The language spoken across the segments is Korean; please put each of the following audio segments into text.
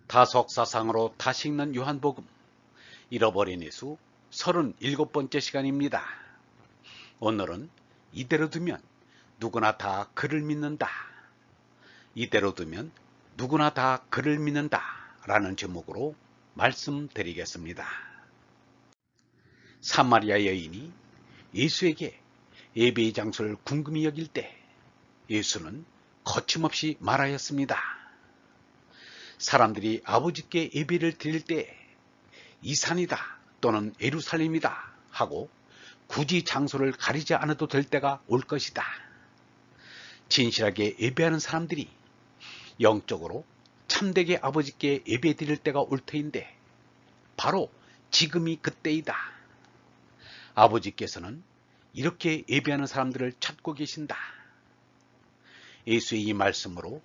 다속사상으로 다시 읽는 요한복음 잃어버린 예수 37번째 시간입니다. 오늘은 이대로 두면 누구나 다 그를 믿는다. 이대로 두면 누구나 다 그를 믿는다 라는 제목으로 말씀드리겠습니다. 사마리아 여인이 예수에게 예배의 장소를 궁금히 여길 때 예수는 거침없이 말하였습니다. 사람들이 아버지께 예배를 드릴 때 이 산이다 또는 예루살렘이다 하고 굳이 장소를 가리지 않아도 될 때가 올 것이다. 진실하게 예배하는 사람들이 영적으로 참되게 아버지께 예배 드릴 때가 올 터인데 바로 지금이 그때이다. 아버지께서는 이렇게 예배하는 사람들을 찾고 계신다. 예수의 이 말씀으로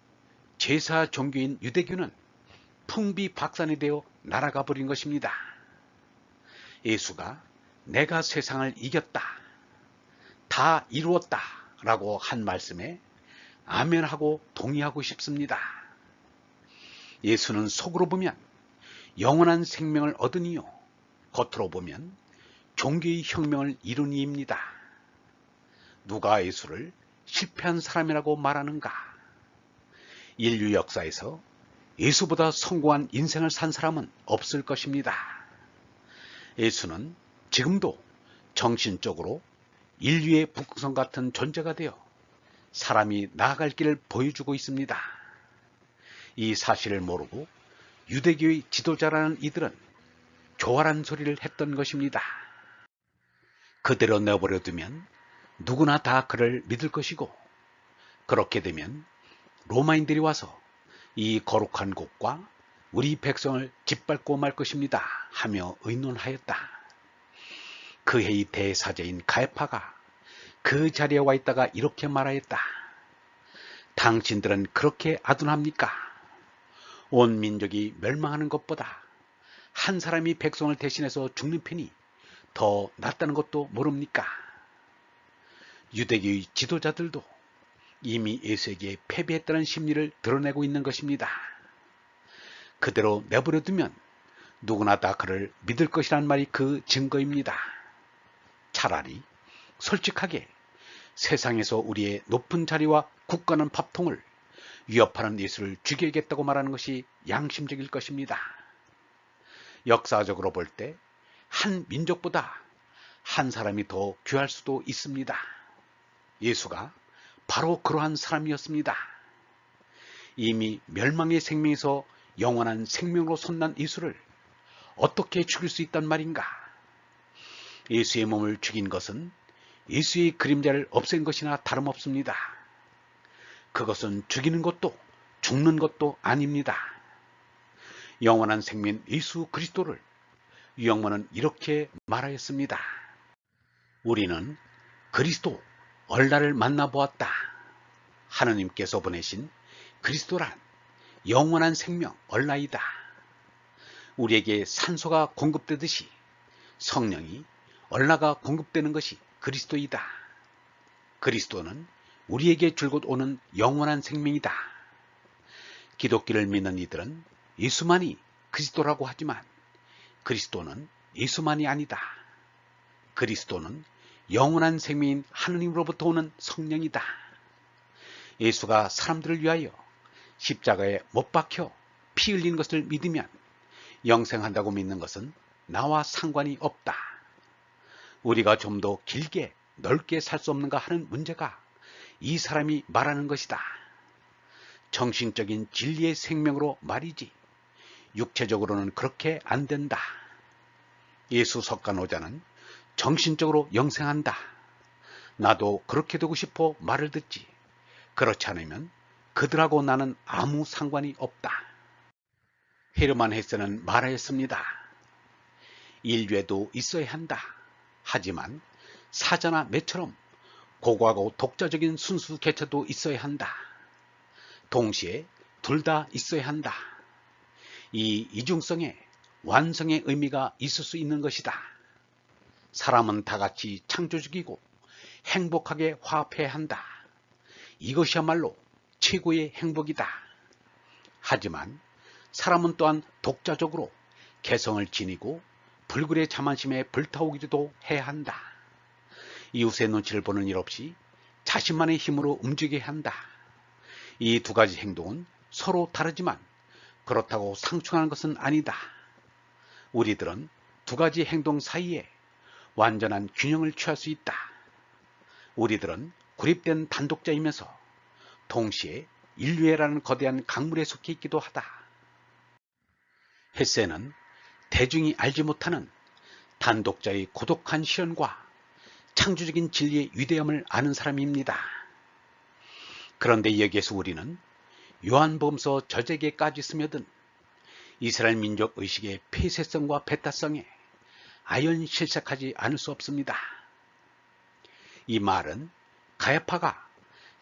제사 종교인 유대교는 풍비박산이 되어 날아가 버린 것입니다. 예수가 내가 세상을 이겼다, 다 이루었다 라고 한 말씀에 아멘하고 동의하고 싶습니다. 예수는 속으로 보면 영원한 생명을 얻은 이요 겉으로 보면 종교의 혁명을 이룬 이입니다. 누가 예수를 실패한 사람이라고 말하는가? 인류 역사에서 예수보다 성공한 인생을 산 사람은 없을 것입니다. 예수는 지금도 정신적으로 인류의 북극성 같은 존재가 되어 사람이 나아갈 길을 보여주고 있습니다. 이 사실을 모르고 유대교의 지도자라는 이들은 교활한 소리를 했던 것입니다. 그대로 내버려 두면 누구나 다 그를 믿을 것이고 그렇게 되면 로마인들이 와서 이 거룩한 곳과 우리 백성을 짓밟고 말 것입니다 하며 의논하였다. 그 해의 대사제인 가야파가 그 자리에 와 있다가 이렇게 말하였다. 당신들은 그렇게 아둔합니까? 온 민족이 멸망하는 것보다 한 사람이 백성을 대신해서 죽는 편이 더 낫다는 것도 모릅니까? 유대교의 지도자들도 이미 예수에게 패배했다는 심리를 드러내고 있는 것입니다. 그대로 내버려두면 누구나 다 그를 믿을 것이란 말이 그 증거입니다. 차라리 솔직하게 세상에서 우리의 높은 자리와 굳건한 밥통을 위협하는 예수를 죽여야겠다고 말하는 것이 양심적일 것입니다. 역사적으로 볼 때 한 민족보다 한 사람이 더 귀할 수도 있습니다. 예수가 바로 그러한 사람이었습니다. 이미 멸망의 생명에서 영원한 생명으로 솟는 예수를 어떻게 죽일 수 있단 말인가? 예수의 몸을 죽인 것은 예수의 그림자를 없앤 것이나 다름없습니다. 그것은 죽이는 것도 죽는 것도 아닙니다. 영원한 생명 예수 그리스도를 유영모는 이렇게 말하였습니다. 우리는 그리스도 얼라를 만나보았다. 하느님께서 보내신 그리스도란 영원한 생명 얼라이다. 우리에게 산소가 공급되듯이 성령이 얼라가 공급되는 것이 그리스도이다. 그리스도는 우리에게 줄곧 오는 영원한 생명이다. 기독교를 믿는 이들은 예수만이 그리스도라고 하지만 그리스도는 예수만이 아니다. 그리스도는 영원한 생명인 하느님으로부터 오는 성령이다. 예수가 사람들을 위하여 십자가에 못 박혀 피 흘린 것을 믿으면 영생한다고 믿는 것은 나와 상관이 없다. 우리가 좀 더 길게 넓게 살 수 없는가 하는 문제가 이 사람이 말하는 것이다. 정신적인 진리의 생명으로 말이지 육체적으로는 그렇게 안 된다. 예수 석가노자는 정신적으로 영생한다. 나도 그렇게 되고 싶어 말을 듣지. 그렇지 않으면 그들하고 나는 아무 상관이 없다. 헤르만 헤세는 말하였습니다. 인류에도 있어야 한다. 하지만 사자나 매처럼 고고하고 독자적인 순수 개체도 있어야 한다. 동시에 둘 다 있어야 한다. 이 이중성에 완성의 의미가 있을 수 있는 것이다. 사람은 다 같이 창조적이고 행복하게 화합해야 한다. 이것이야말로 최고의 행복이다. 하지만 사람은 또한 독자적으로 개성을 지니고 불굴의 자만심에 불타오기도 해야 한다. 이웃의 눈치를 보는 일 없이 자신만의 힘으로 움직여야 한다. 이 두 가지 행동은 서로 다르지만 그렇다고 상충하는 것은 아니다. 우리들은 두 가지 행동 사이에 완전한 균형을 취할 수 있다. 우리들은 고립된 단독자이면서 동시에 인류애라는 거대한 강물에 속해 있기도 하다. 헤세는 대중이 알지 못하는 단독자의 고독한 시련과 창조적인 진리의 위대함을 아는 사람입니다. 그런데 여기에서 우리는 요한복음서 저자에게까지 스며든 이스라엘 민족 의식의 폐쇄성과 배타성에 아연실색하지 않을 수 없습니다. 이 말은 가야파가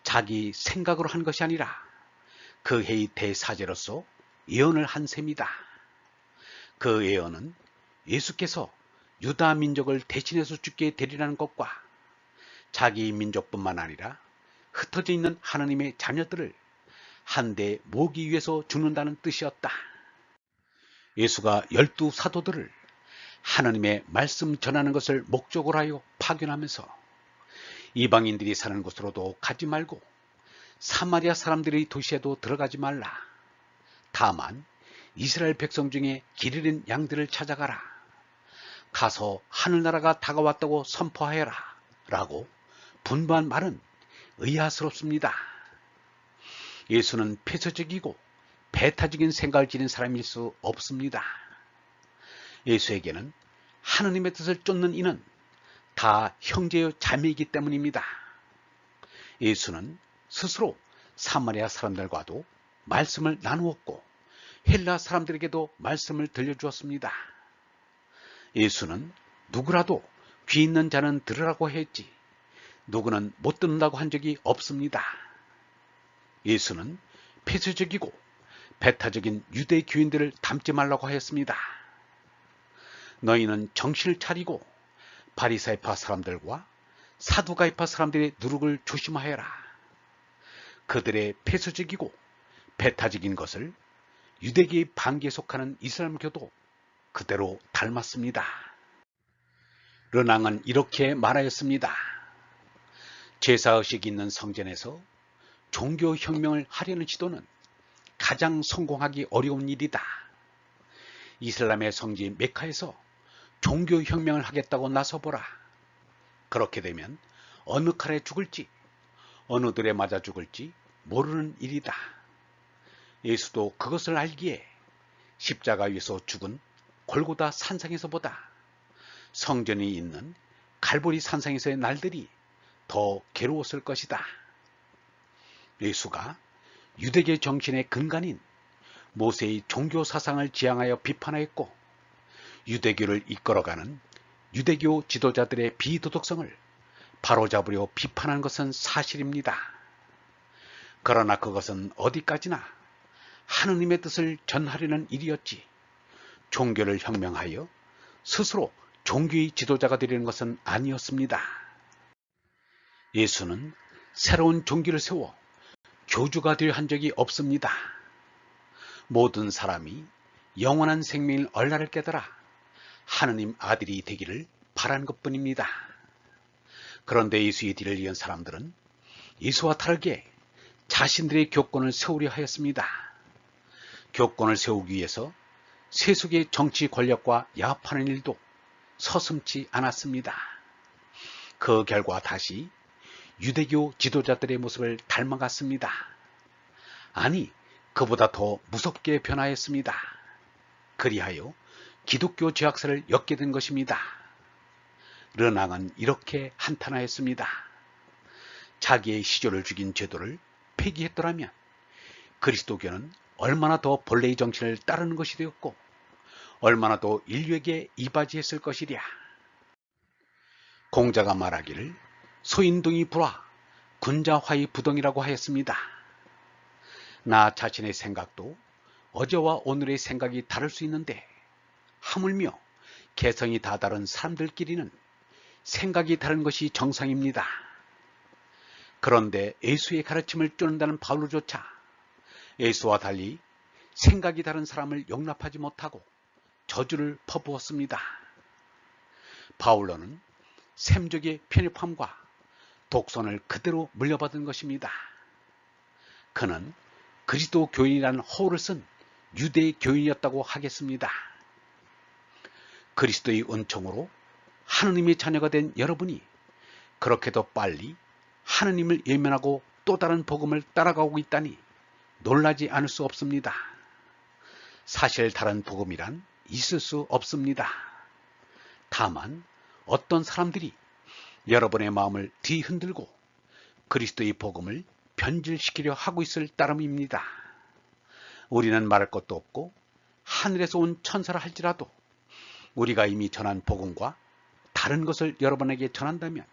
자기 생각으로 한 것이 아니라 그 해의 대사제로서 예언을 한 셈이다. 그 예언은 예수께서 유다 민족을 대신해서 죽게 되리라는 것과 자기 민족뿐만 아니라 흩어져 있는 하나님의 자녀들을 한데 모으기 위해서 죽는다는 뜻이었다. 예수가 12 사도들을 하나님의 말씀 전하는 것을 목적으로 하여 파견하면서 이방인들이 사는 곳으로도 가지 말고 사마리아 사람들의 도시에도 들어가지 말라. 다만 이스라엘 백성 중에 길 잃은 양들을 찾아가라. 가서 하늘나라가 다가왔다고 선포하여라. 라고 분부한 말은 의아스럽습니다. 예수는 폐쇄적이고 배타적인 생각을 지닌 사람일 수 없습니다. 예수에게는 하느님의 뜻을 쫓는 이는 다 형제요 자매이기 때문입니다. 예수는 스스로 사마리아 사람들과도 말씀을 나누었고 헬라 사람들에게도 말씀을 들려주었습니다. 예수는 누구라도 귀 있는 자는 들으라고 했지 누구는 못 듣는다고 한 적이 없습니다. 예수는 폐쇄적이고 배타적인 유대 교인들을 닮지 말라고 하였습니다. 너희는 정신을 차리고 바리사이파 사람들과 사두가이파 사람들의 누룩을 조심하여라. 그들의 폐쇄적이고 배타적인 것을 유대계의 반기에 속하는 이슬람교도 그대로 닮았습니다. 르낭은 이렇게 말하였습니다. 제사의식이 있는 성전에서 종교혁명을 하려는 시도는 가장 성공하기 어려운 일이다. 이슬람의 성지 메카에서 종교혁명을 하겠다고 나서보라. 그렇게 되면 어느 칼에 죽을지 어느 들에 맞아 죽을지 모르는 일이다. 예수도 그것을 알기에 십자가 위에서 죽은 골고다 산상에서보다 성전이 있는 갈보리 산상에서의 날들이 더 괴로웠을 것이다. 예수가 유대계 정신의 근간인 모세의 종교 사상을 지향하여 비판하였고 유대교를 이끌어가는 유대교 지도자들의 비도덕성을 바로잡으려 비판한 것은 사실입니다. 그러나 그것은 어디까지나 하느님의 뜻을 전하려는 일이었지 종교를 혁명하여 스스로 종교의 지도자가 되려는 것은 아니었습니다. 예수는 새로운 종교를 세워 교주가 되려 한 적이 없습니다. 모든 사람이 영원한 생명일 얼라를 깨달아 하느님 아들이 되기를 바란 것뿐입니다. 그런데 예수의 뒤를 이은 사람들은 예수와 다르게 자신들의 교권을 세우려 하였습니다. 교권을 세우기 위해서 세속의 정치 권력과 야합하는 일도 서슴지 않았습니다. 그 결과 다시 유대교 지도자들의 모습을 닮아갔습니다. 아니, 그보다 더 무섭게 변화했습니다. 그리하여 기독교 죄악사를 엮게 된 것입니다. 르낭은 이렇게 한탄하였습니다. 자기의 시조를 죽인 제도를 폐기했더라면 그리스도교는 얼마나 더 본래의 정신을 따르는 것이 되었고 얼마나 더 인류에게 이바지했을 것이랴. 공자가 말하기를 소인둥이 불화 군자화의 부동이라고 하였습니다. 나 자신의 생각도 어제와 오늘의 생각이 다를 수 있는데 하물며 개성이 다 다른 사람들끼리는 생각이 다른 것이 정상입니다. 그런데 예수의 가르침을 쫓는다는 바울조차 예수와 달리 생각이 다른 사람을 용납하지 못하고 저주를 퍼부었습니다. 바울로는 샘족의 편협함과 독선을 그대로 물려받은 것입니다. 그는 그리스도 교인이라는 호를 쓴 유대 교인이었다고 하겠습니다. 그리스도의 은총으로 하느님의 자녀가 된 여러분이 그렇게도 빨리 하느님을 외면하고 또 다른 복음을 따라가고 있다니 놀라지 않을 수 없습니다. 사실 다른 복음이란 있을 수 없습니다. 다만 어떤 사람들이 여러분의 마음을 뒤흔들고 그리스도의 복음을 변질시키려 하고 있을 따름입니다. 우리는 말할 것도 없고 하늘에서 온 천사라 할지라도 우리가 이미 전한 복음과 다른 것을 여러분에게 전한다면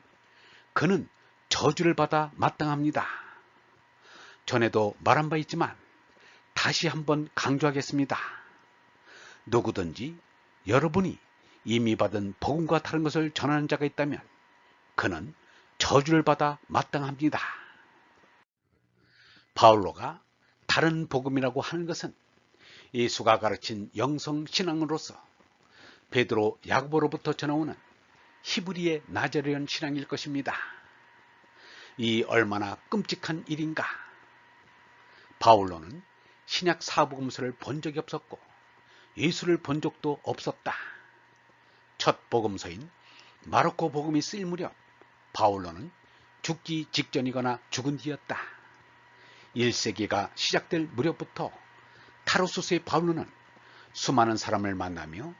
그는 저주를 받아 마땅합니다. 전에도 말한 바 있지만 다시 한번 강조하겠습니다. 누구든지 여러분이 이미 받은 복음과 다른 것을 전하는 자가 있다면 그는 저주를 받아 마땅합니다. 바울로가 다른 복음이라고 하는 것은 예수가 가르친 영성신앙으로서 베드로 야고보로부터 전해오는 히브리의 나자레온 신앙일 것입니다. 이 얼마나 끔찍한 일인가. 바울로는 신약 사복음서를 본 적이 없었고 예수를 본 적도 없었다. 첫 복음서인 마르코 복음이 쓰일 무렵 바울로는 죽기 직전이거나 죽은 뒤였다. 1세기가 시작될 무렵부터 타르수스의 바울로는 수많은 사람을 만나며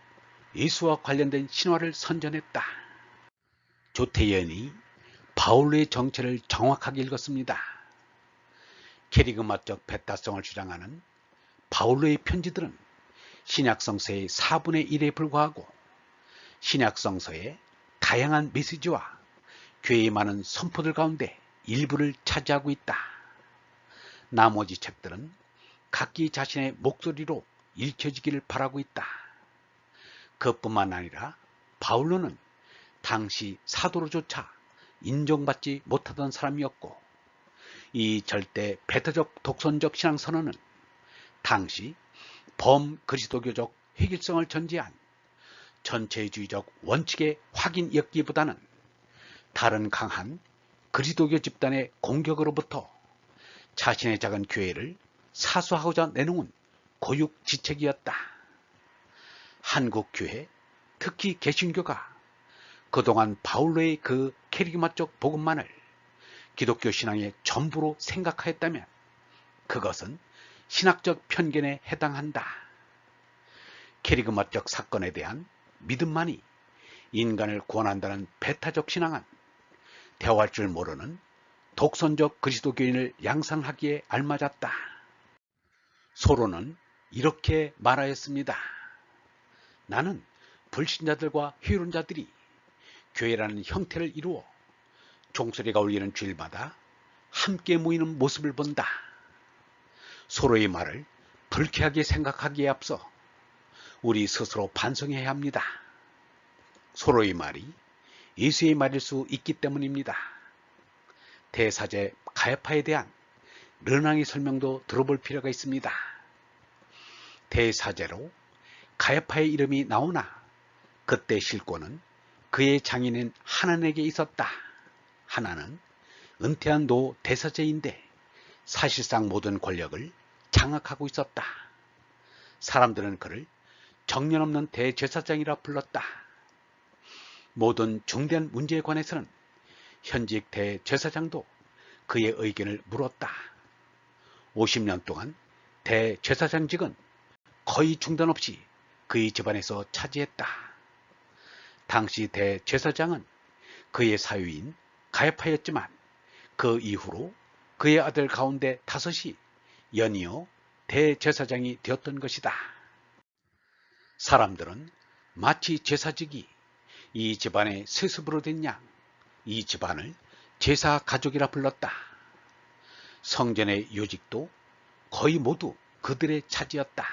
예수와 관련된 신화를 선전했다. 조태연이 바울로의 정체를 정확하게 읽었습니다. 캐리그마적 배타성을 주장하는 바울로의 편지들은 신약성서의 4분의 1에 불과하고 신약성서의 다양한 메시지와 교회의 많은 선포들 가운데 일부를 차지하고 있다. 나머지 책들은 각기 자신의 목소리로 읽혀지기를 바라고 있다. 그뿐만 아니라 바울로는 당시 사도로조차 인정받지 못하던 사람이었고 이 절대 배타적 독선적 신앙선언은 당시 범그리스도교적 획일성을 전제한 전체주의적 원칙의 확인이었기보다는 다른 강한 그리스도교 집단의 공격으로부터 자신의 작은 교회를 사수하고자 내놓은 고육지책이었다. 한국 교회, 특히 개신교가 그동안 바울로의 그 캐리그마적 복음만을 기독교 신앙의 전부로 생각하였다면 그것은 신학적 편견에 해당한다. 캐리그마적 사건에 대한 믿음만이 인간을 구원한다는 배타적 신앙은 대화할 줄 모르는 독선적 그리스도교인을 양상하기에 알맞았다. 소로는 이렇게 말하였습니다. 나는 불신자들과 회론자들이 교회라는 형태를 이루어 종소리가 울리는 주일마다 함께 모이는 모습을 본다. 소로의 말을 불쾌하게 생각하기에 앞서 우리 스스로 반성해야 합니다. 소로의 말이 예수의 말일 수 있기 때문입니다. 대사제 가야파에 대한 르낭의 설명도 들어볼 필요가 있습니다. 대사제로 가야파의 이름이 나오나 그때 실권은 그의 장인인 하난에게 있었다. 하난은 은퇴한 노 대사제인데 사실상 모든 권력을 장악하고 있었다. 사람들은 그를 정년없는 대제사장이라 불렀다. 모든 중대한 문제에 관해서는 현직 대제사장도 그의 의견을 물었다. 50년 동안 대제사장직은 거의 중단 없이 그의 집안에서 차지했다. 당시 대제사장은 그의 사위인 가야파였지만 그 이후로 그의 아들 가운데 5이 연이어 대제사장이 되었던 것이다. 사람들은 마치 제사직이 이 집안의 세습으로 된 양, 이 집안을 제사 가족이라 불렀다. 성전의 요직도 거의 모두 그들의 차지였다.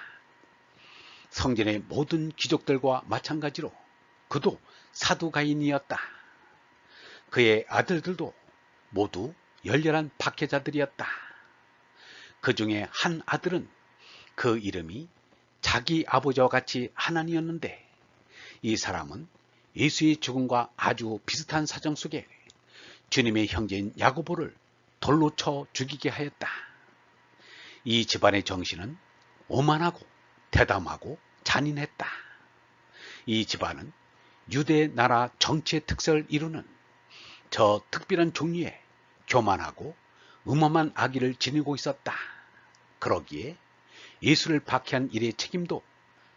성전의 모든 귀족들과 마찬가지로 그도 사두가인이었다. 그의 아들들도 모두 열렬한 박해자들이었다. 그 중에 한 아들은 그 이름이 자기 아버지와 같이 하나니였는데 이 사람은 예수의 죽음과 아주 비슷한 사정 속에 주님의 형제인 야고보를 돌로 쳐 죽이게 하였다. 이 집안의 정신은 오만하고 대담하고 잔인했다. 이 집안은 유대 나라 정치의 특성을 이루는 저 특별한 종류의 교만하고 음험한 악의를 지니고 있었다. 그러기에 예수를 박해한 일의 책임도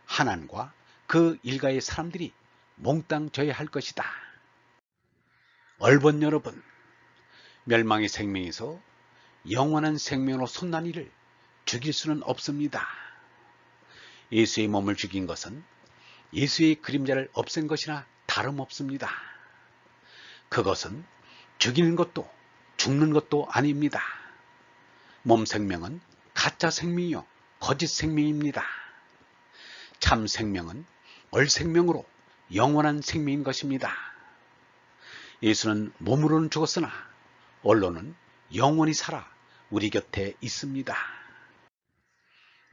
하난과 그 일가의 사람들이 몽땅 져야 할 것이다. 얼번 여러분, 멸망의 생명에서 영원한 생명으로 솟는 이를 죽일 수는 없습니다. 예수의 몸을 죽인 것은 예수의 그림자를 없앤 것이나 다름없습니다. 그것은 죽이는 것도 죽는 것도 아닙니다. 몸 생명은 가짜 생명이요 거짓 생명입니다. 참 생명은 얼생명으로 영원한 생명인 것입니다. 예수는 몸으로는 죽었으나 언론은 영원히 살아 우리 곁에 있습니다.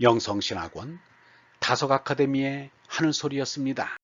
영성신학원 다속 아카데미의 하늘소리였습니다.